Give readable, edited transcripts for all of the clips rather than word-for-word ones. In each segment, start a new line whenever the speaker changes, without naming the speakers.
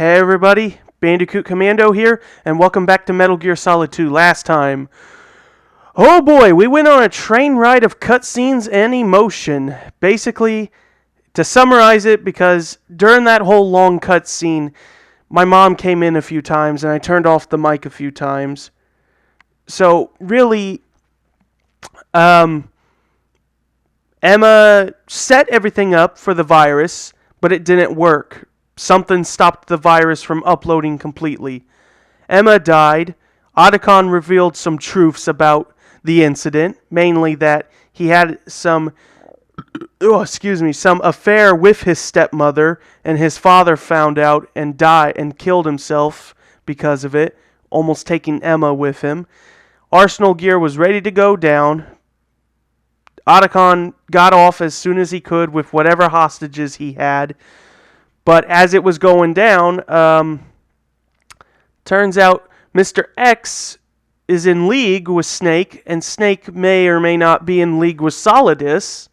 Hey everybody, Bandicoot Commando here, and welcome back to Metal Gear Solid 2. Last time, oh boy, we went on a train ride of cutscenes and emotion. Basically, to summarize it, because during that whole long cutscene, my mom came in a few times and I turned off the mic a few times. So really, Emma set everything up for the virus, but it didn't work. Something stopped the virus from uploading completely. Emma died. Otacon revealed some truths about the incident, mainly that he had some affair with his stepmother, and his father found out and died and killed himself because of it, almost taking Emma with him. Arsenal Gear was ready to go down. Otacon got off as soon as he could with whatever hostages he had. But as it was going down, turns out Mr. X is in league with Snake, and Snake may or may not be in league with Solidus.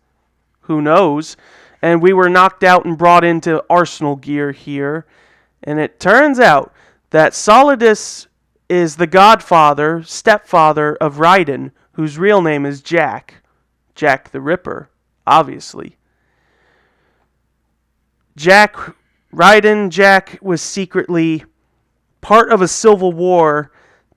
Who knows? And we were knocked out and brought into Arsenal Gear here. And it turns out that Solidus is the godfather, stepfather of Raiden, whose real name is Jack. Jack the Ripper, obviously. Jack was secretly part of a civil war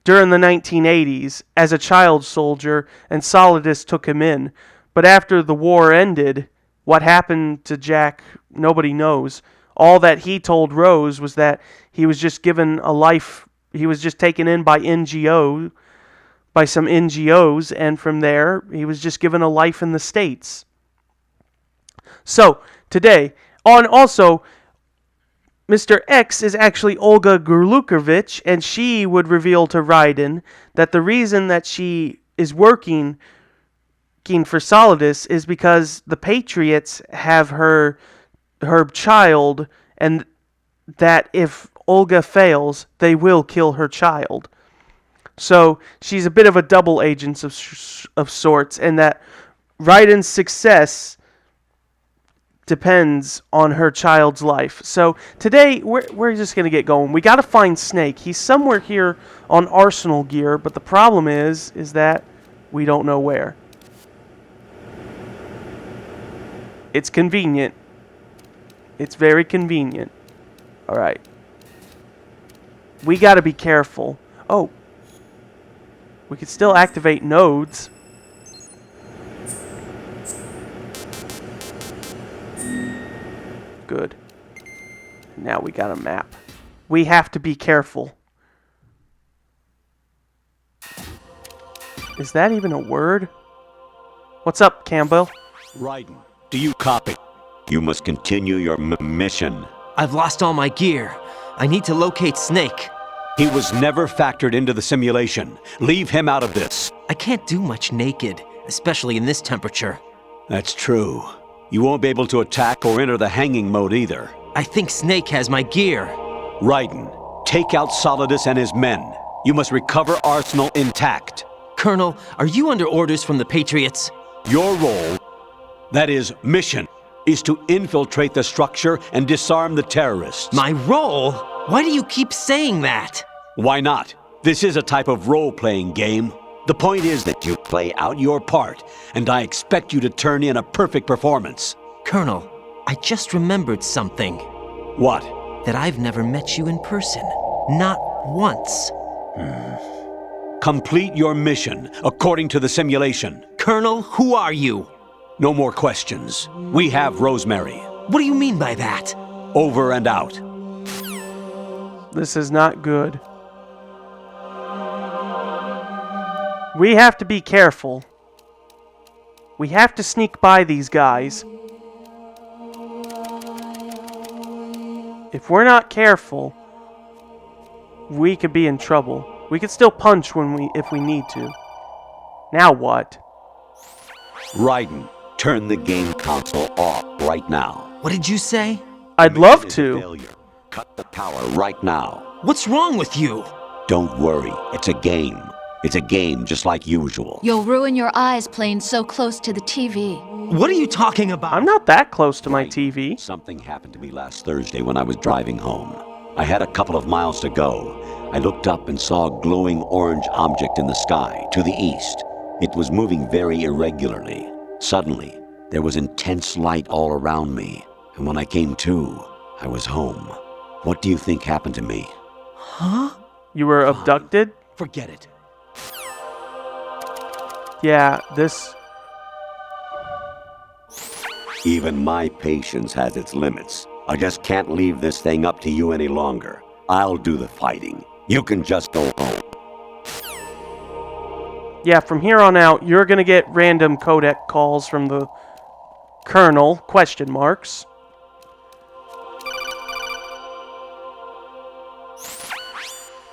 during the 1980s as a child soldier, and Solidus took him in. But after the war ended, what happened to Jack, nobody knows. All that he told Rose was that he was just given a life, he was just taken in by some NGOs, and from there, he was just given a life in the States. So, today, also, Mr. X is actually Olga Gurlukovich, and she would reveal to Raiden that the reason that she is working for Solidus is because the Patriots have her child, and that if Olga fails, they will kill her child. So she's a bit of a double agent of sorts, and that Raiden's success depends on her child's life. So today we're just going to get going. We got to find Snake. He's somewhere here on Arsenal Gear, but the problem is that we don't know where. It's convenient. It's very convenient. All right. We got to be careful. Oh. We could still activate nodes. Good. Now we got a map. We have to be careful. Is that even a word? What's up, Campbell?
Raiden, do you copy? You must continue your mission.
I've lost all my gear. I need to locate Snake.
He was never factored into the simulation. Leave him out of this.
I can't do much naked, especially in this temperature.
That's true. You won't be able to attack or enter the hanging mode either.
I think Snake has my gear.
Raiden, take out Solidus and his men. You must recover Arsenal intact.
Colonel, are you under orders from the Patriots?
Your role, that is, mission, is to infiltrate the structure and disarm the terrorists.
My role? Why do you keep saying that?
Why not? This is a type of role-playing game. The point is that you play out your part, and I expect you to turn in a perfect performance.
Colonel, I just remembered something.
What?
That I've never met you in person. Not once.
Complete your mission according to the simulation.
Colonel, who are you?
No more questions. We have Rosemary.
What do you mean by that?
Over and out.
This is not good. We have to be careful. We have to sneak by these guys. If we're not careful, we could be in trouble. We could still punch if we need to. Now what?
Raiden, turn the game console off right now.
What did you say?
I'd love to.
Failure. Cut the power right now.
What's wrong with you?
Don't worry, it's a game. It's a game just like usual.
You'll ruin your eyes playing so close to the TV.
What are you talking about?
I'm not that close to my TV.
Something happened to me last Thursday when I was driving home. I had a couple of miles to go. I looked up and saw a glowing orange object in the sky to the east. It was moving very irregularly. Suddenly, there was intense light all around me, and when I came to, I was home. What do you think happened to me?
Huh?
You were abducted?
Forget it.
Yeah, this...
Even my patience has its limits. I just can't leave this thing up to you any longer. I'll do the fighting. You can just go home.
Yeah, from here on out, you're gonna get random codec calls from the Colonel, question marks.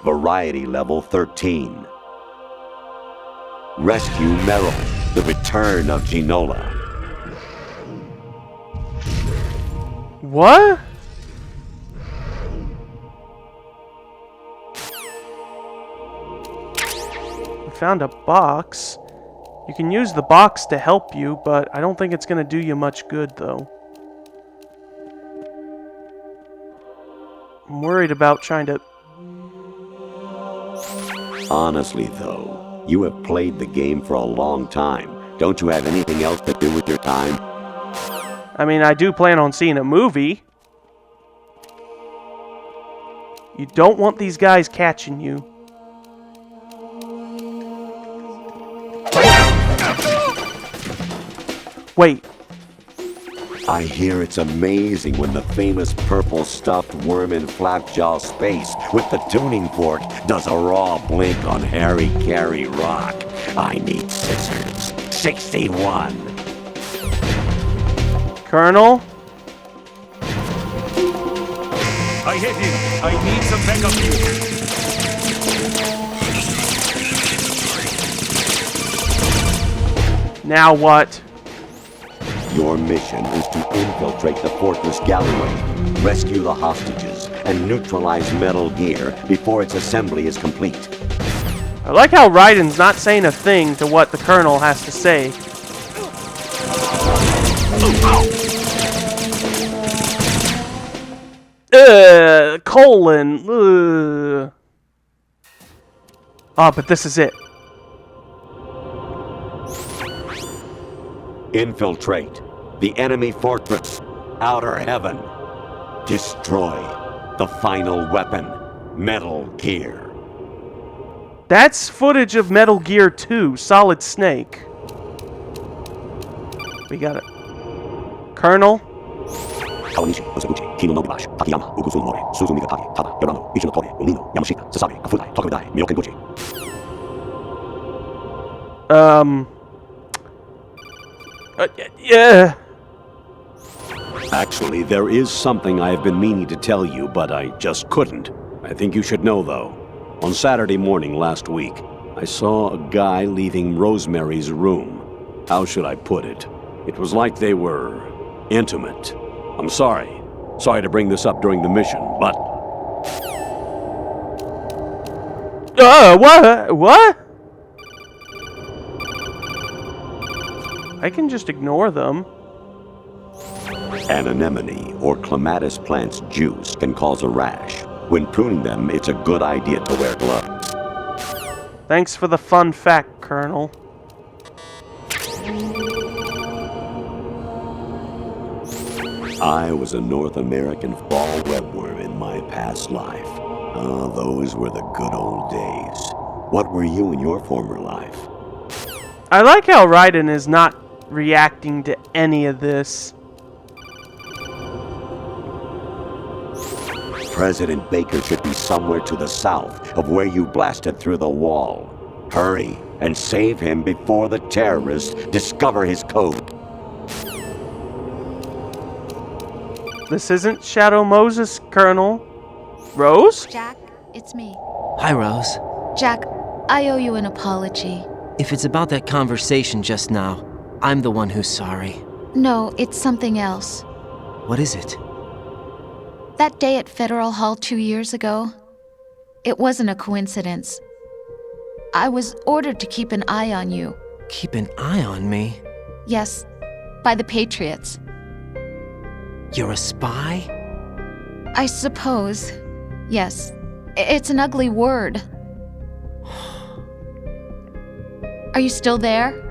Variety level 13. Rescue Merrill, the return of Ginola.
What? We found a box. You can use the box to help you, but I don't think it's gonna do you much good, though. I'm worried about trying to...
Honestly, though, you have played the game for a long time. Don't you have anything else to do with your time?
I mean, I do plan on seeing a movie. You don't want these guys catching you. Wait.
I hear it's amazing when the famous purple stuffed worm in Flapjaw Space with the tuning fork does a raw blink on Harry Carey Rock. I need scissors. 61.
Colonel?
I hit him. I need some backup fuel.
Now what?
Your mission is to infiltrate the fortress gallery, rescue the hostages, and neutralize Metal Gear before its assembly is complete.
I like how Raiden's not saying a thing to what the Colonel has to say. Colon. Ugh. Oh, but this is it.
Infiltrate the enemy fortress, Outer Heaven. Destroy the final weapon, Metal Gear.
That's footage of Metal Gear 2, Solid Snake. We got it. Colonel? Yeah.
Actually, there is something I have been meaning to tell you, but I just couldn't. I think you should know, though. On Saturday morning last week, I saw a guy leaving Rosemary's room. How should I put it? It was like they were intimate. I'm sorry. Sorry to bring this up during the mission, but...
What? I can just ignore them.
An anemone or clematis plant's juice can cause a rash. When pruning them, it's a good idea to wear gloves.
Thanks for the fun fact, Colonel.
I was a North American fall webworm in my past life. Ah, those were the good old days. What were you in your former life?
I like how Raiden is not reacting to any of this.
President Baker should be somewhere to the south of where you blasted through the wall. Hurry and save him before the terrorists discover his code.
This isn't Shadow Moses, Colonel. Rose?
Jack, it's me.
Hi, Rose.
Jack, I owe you an apology.
If it's about that conversation just now, I'm the one who's sorry.
No, it's something else.
What is it?
That day at Federal Hall 2 years ago, it wasn't a coincidence. I was ordered to keep an eye on you.
Keep an eye on me?
Yes, by the Patriots.
You're a spy?
I suppose. Yes, it's an ugly word. Are you still there?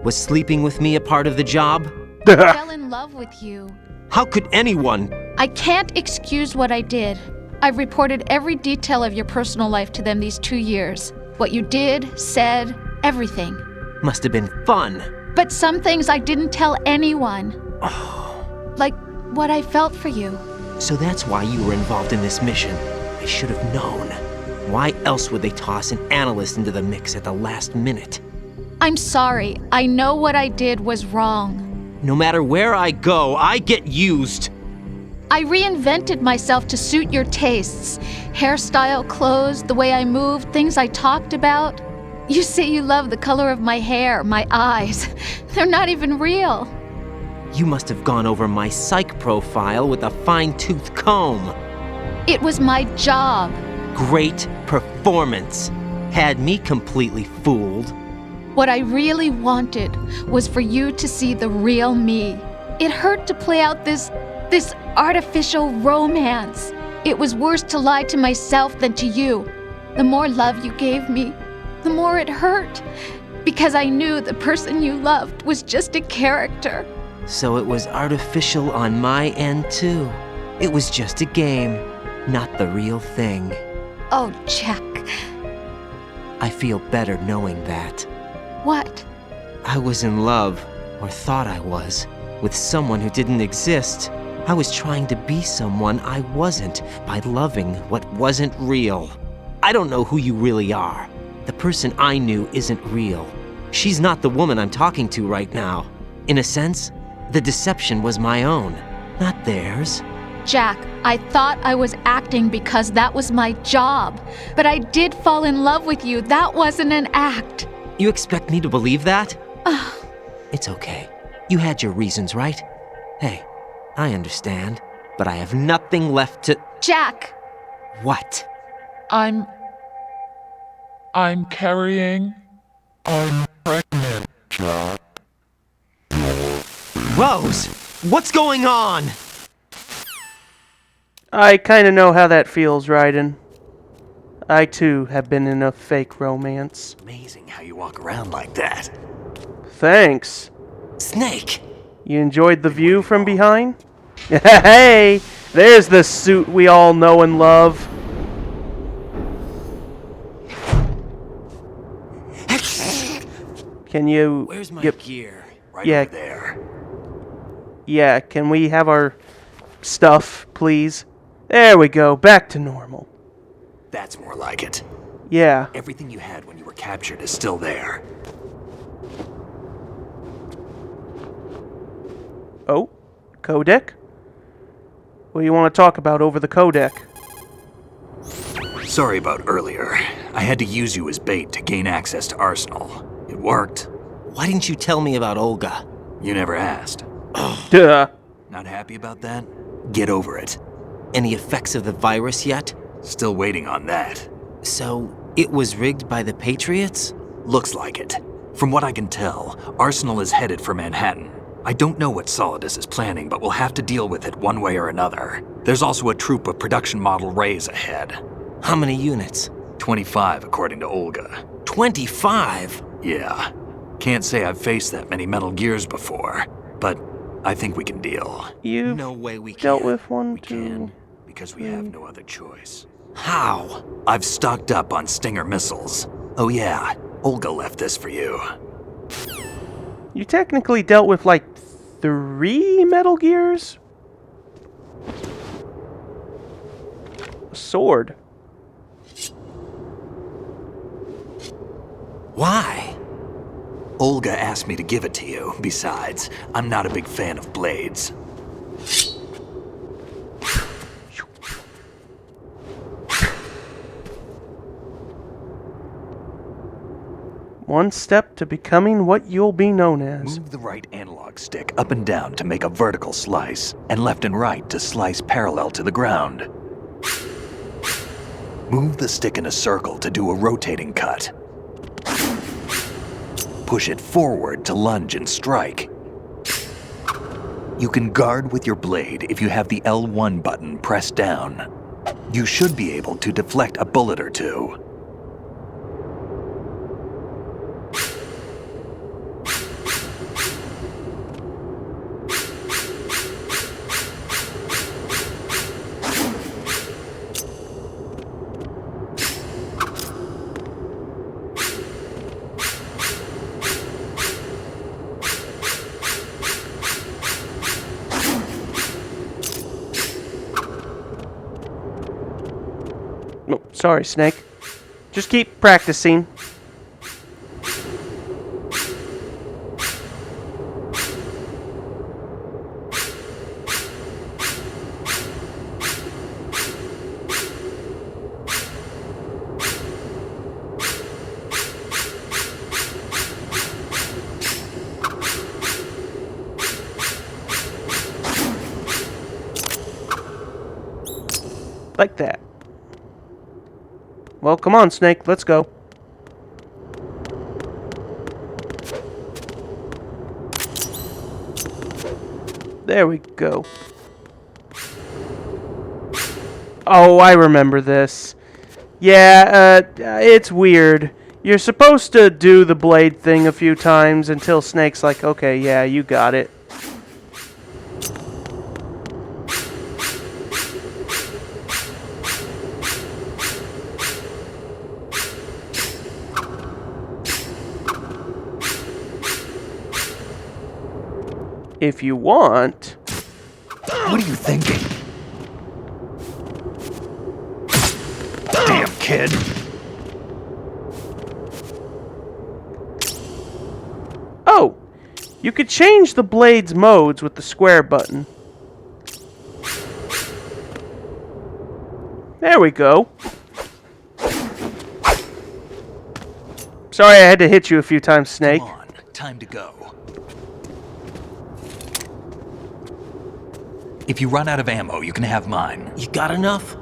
Was sleeping with me a part of the job?
I fell in love with you.
How could anyone?
I can't excuse what I did. I've reported every detail of your personal life to them these 2 years. What you did, said, everything.
Must have been fun.
But some things I didn't tell anyone. Like what I felt for you.
So that's why you were involved in this mission. I should have known. Why else would they toss an analyst into the mix at the last minute?
I'm sorry. I know what I did was wrong.
No matter where I go, I get used.
I reinvented myself to suit your tastes. Hairstyle, clothes, the way I moved, things I talked about. You say you love the color of my hair, my eyes. They're not even real.
You must have gone over my psych profile with a fine-tooth comb.
It was my job.
Great performance. Had me completely fooled.
What I really wanted was for you to see the real me. It hurt to play out this artificial romance. It was worse to lie to myself than to you. The more love you gave me, the more it hurt. Because I knew the person you loved was just a character.
So it was artificial on my end, too. It was just a game, not the real thing.
Oh, Jack.
I feel better knowing that.
What?
I was in love, or thought I was, with someone who didn't exist. I was trying to be someone I wasn't by loving what wasn't real. I don't know who you really are. The person I knew isn't real. She's not the woman I'm talking to right now. In a sense, the deception was my own, not theirs.
Jack, I thought I was acting because that was my job. But I did fall in love with you. That wasn't an act.
You expect me to believe that? It's okay. You had your reasons, right? Hey, I understand, but I have nothing left to...
Jack!
What?
I'm carrying. I'm pregnant, Jack.
Rose! What's going on?
I kind of know how that feels, Raiden. I too have been in a fake romance.
Amazing how you walk around like that.
Thanks.
Snake!
You enjoyed the view from behind? Hey, there's the suit we all know and love. Can you
Where's my
get...
gear?
Right
Yeah.
over there.
Yeah, can we have our stuff, please? There we go, back to normal.
That's more like it.
Yeah.
Everything you had when you were captured is still there.
Oh, codec? What do you want to talk about over the codec?
Sorry about earlier. I had to use you as bait to gain access to Arsenal. It worked.
Why didn't you tell me about Olga?
You never asked.
Duh.
Not happy about that? Get over it.
Any effects of the virus yet?
Still waiting on that.
So, it was rigged by the Patriots?
Looks like it. From what I can tell, Arsenal is headed for Manhattan. I don't know what Solidus is planning, but we'll have to deal with it one way or another. There's also a troop of production model Rays ahead.
How many units?
25, according to Olga.
25?
Yeah. Can't say I've faced that many Metal Gears before, but I think we can deal.
You've
No way we
dealt
can.
with one,
We
too.
can, because we have no other choice.
How?
I've stocked up on Stinger missiles. Oh yeah, Olga left this for you.
You technically dealt with like 3 Metal Gears? A sword.
Why?
Olga asked me to give it to you. Besides, I'm not a big fan of blades.
One step to becoming what you'll be known as.
Move the right analog stick up and down to make a vertical slice, and left and right to slice parallel to the ground. Move the stick in a circle to do a rotating cut. Push it forward to lunge and strike. You can guard with your blade if you have the L1 button pressed down. You should be able to deflect a bullet or two.
Oh, sorry, Snake. Just keep practicing. Like that. Well, come on, Snake. Let's go. There we go. Oh, I remember this. Yeah, it's weird. You're supposed to do the blade thing a few times until Snake's like, okay, yeah, you got it. If you want.
What are you thinking? Damn kid.
Oh, you could change the blade's modes with the square button. There we go. Sorry I had to hit you a few times, Snake.
Come on, time to go. If you run out of ammo, you can have mine.
You got enough?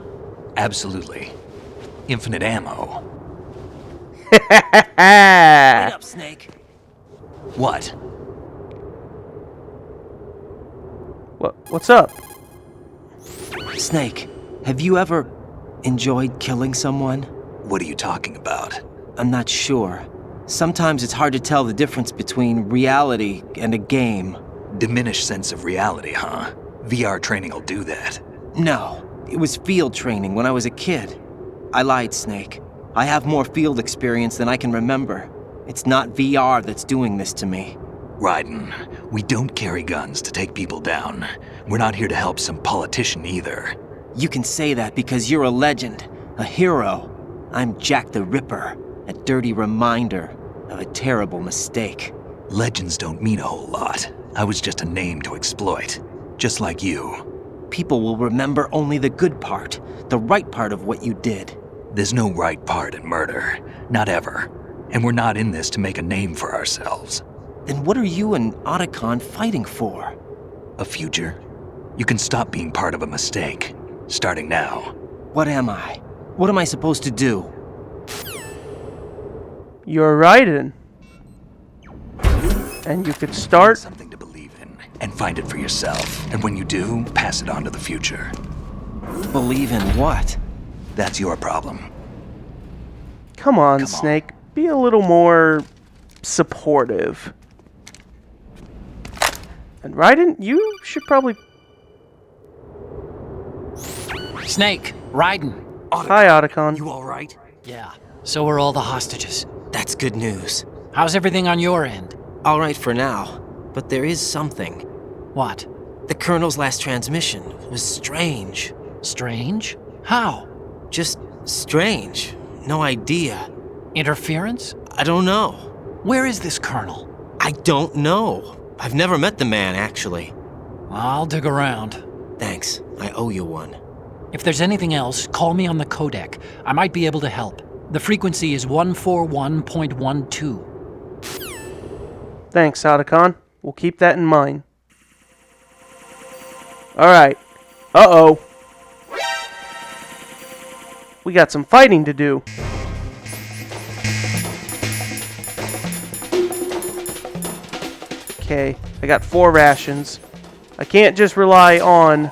Absolutely. Infinite ammo.
Wait up, Snake.
What?
What's up?
Snake, have you ever enjoyed killing someone?
What are you talking about?
I'm not sure. Sometimes it's hard to tell the difference between reality and a game.
Diminished sense of reality, huh? VR training will do that.
No, it was field training when I was a kid. I lied, Snake. I have more field experience than I can remember. It's not VR that's doing this to me.
Raiden, we don't carry guns to take people down. We're not here to help some politician either.
You can say that because you're a legend, a hero. I'm Jack the Ripper, a dirty reminder of a terrible mistake.
Legends don't mean a whole lot. I was just a name to exploit. Just like you.
People will remember only the good part, the right part of what you did.
There's no right part in murder. Not ever. And we're not in this to make a name for ourselves.
Then what are you and Otacon fighting for?
A future? You can stop being part of a mistake. Starting now.
What am I? What am I supposed to do?
You're Raiden. And you could start.
Something to believe in. And find it for yourself. And when you do, pass it on to the future.
Believe in what?
That's your problem.
Come on, Snake. Be a little more supportive. And Raiden, you should probably...
Snake, Raiden.
Hi, Otacon.
You alright?
Yeah, so are all the hostages.
That's good news.
How's everything on your end?
All right for now, but there is something.
What?
The Colonel's last transmission was strange.
Strange? How?
Just strange. No idea.
Interference?
I don't know.
Where is this Colonel?
I don't know. I've never met the man, actually.
I'll dig around.
Thanks. I owe you one.
If there's anything else, call me on the codec. I might be able to help. The frequency is 141.12.
Thanks, Otacon. We'll keep that in mind. Alright. Uh-oh. We got some fighting to do. Okay, I got 4 rations. I can't just rely on...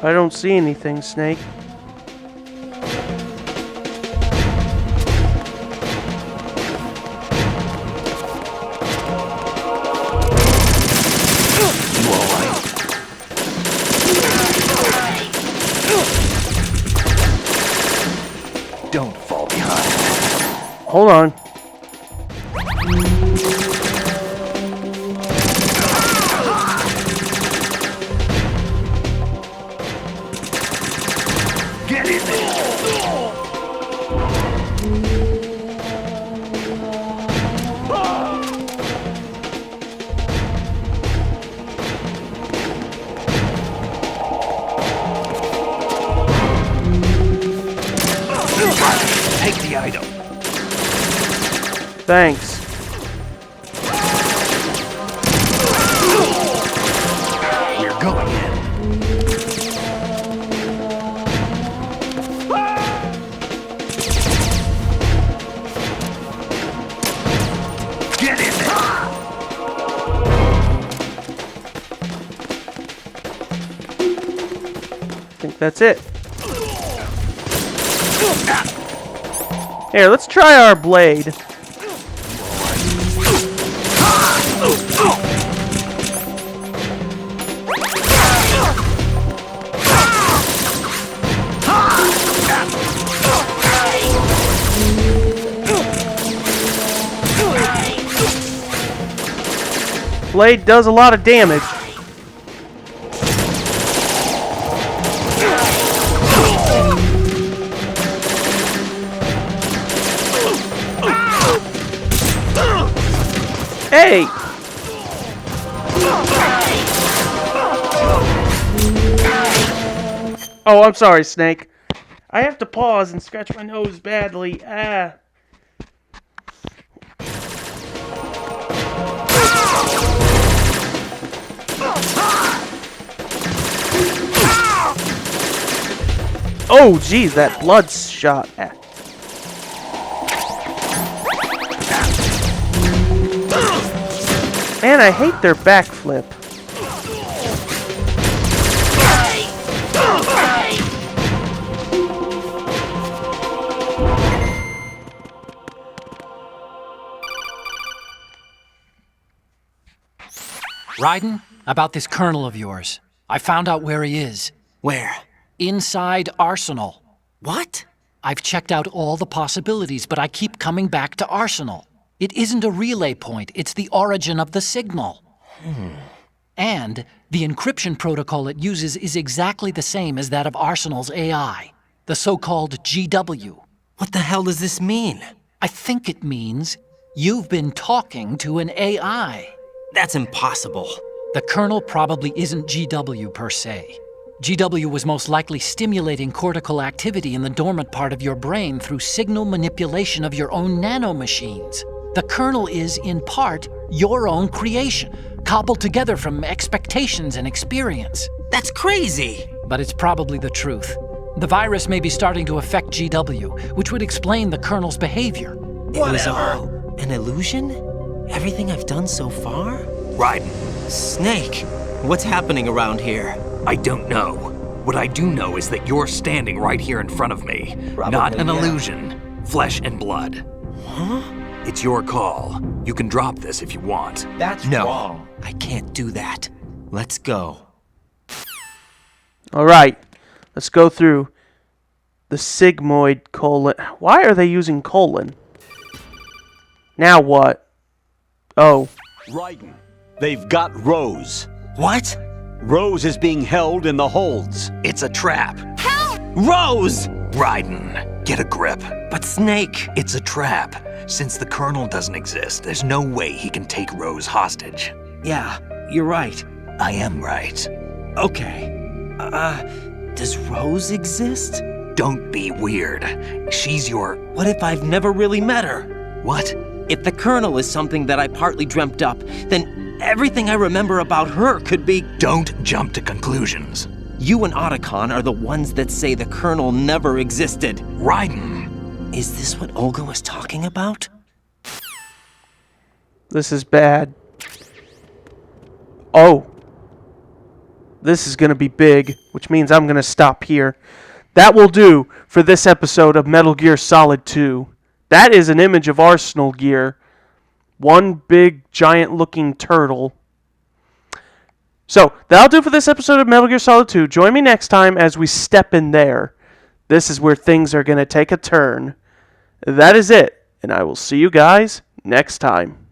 I don't see anything, Snake.
Don't fall behind.
Hold on.
Get in there! Take the item.
Thanks.
We're going in. Get in there!
I think that's it. Here, let's try our blade. Blade does a lot of damage. Hey! Oh, I'm sorry, Snake. I have to pause and scratch my nose badly. Ah. Oh, geez, that blood shot. Ah. Man, I hate their backflip.
Raiden, about this colonel of yours. I found out where he is.
Where?
Inside Arsenal.
What?
I've checked out all the possibilities, but I keep coming back to Arsenal. It isn't a relay point, it's the origin of the signal. And the encryption protocol it uses is exactly the same as that of Arsenal's AI, the so-called GW.
What the hell does this mean?
I think it means you've been talking to an AI.
That's impossible.
The kernel probably isn't GW per se. GW was most likely stimulating cortical activity in the dormant part of your brain through signal manipulation of your own nanomachines. The kernel is, in part, your own creation, cobbled together from expectations and experience.
That's crazy!
But it's probably the truth. The virus may be starting to affect GW, which would explain the kernel's behavior.
It was all an illusion? Everything I've done so far?
Raiden,
Snake, what's happening around here?
I don't know. What I do know is that you're standing right here in front of me.
Probably,
Not an
yeah.
illusion. Flesh and blood.
Huh?
It's your call. You can drop this if you want.
That's wrong. I can't do that. Let's go.
Alright, let's go through the sigmoid colon. Why are they using colon? Now what? Oh.
Raiden, they've got Rose.
What?
Rose is being held in the holds.
It's a trap.
Rose!
Raiden, get a grip.
But Snake...
It's a trap. Since the Colonel doesn't exist, there's no way he can take Rose hostage.
Yeah, you're right.
I am right.
Okay. Does Rose exist?
Don't be weird. She's your...
What if I've never really met her?
What?
If the Colonel is something that I partly dreamt up, then everything I remember about her could be...
Don't jump to conclusions.
You and Otacon are the ones that say the Colonel never existed.
Raiden!
Is this what Olga was talking about?
This is bad. Oh. this is going to be big, which means I'm going to stop here. That will do for this episode of Metal Gear Solid 2. That is an image of Arsenal gear. One big, giant-looking turtle. So, that'll do for this episode of Metal Gear Solid 2. Join me next time as we step in there. This is where things are going to take a turn. That is it, and I will see you guys next time.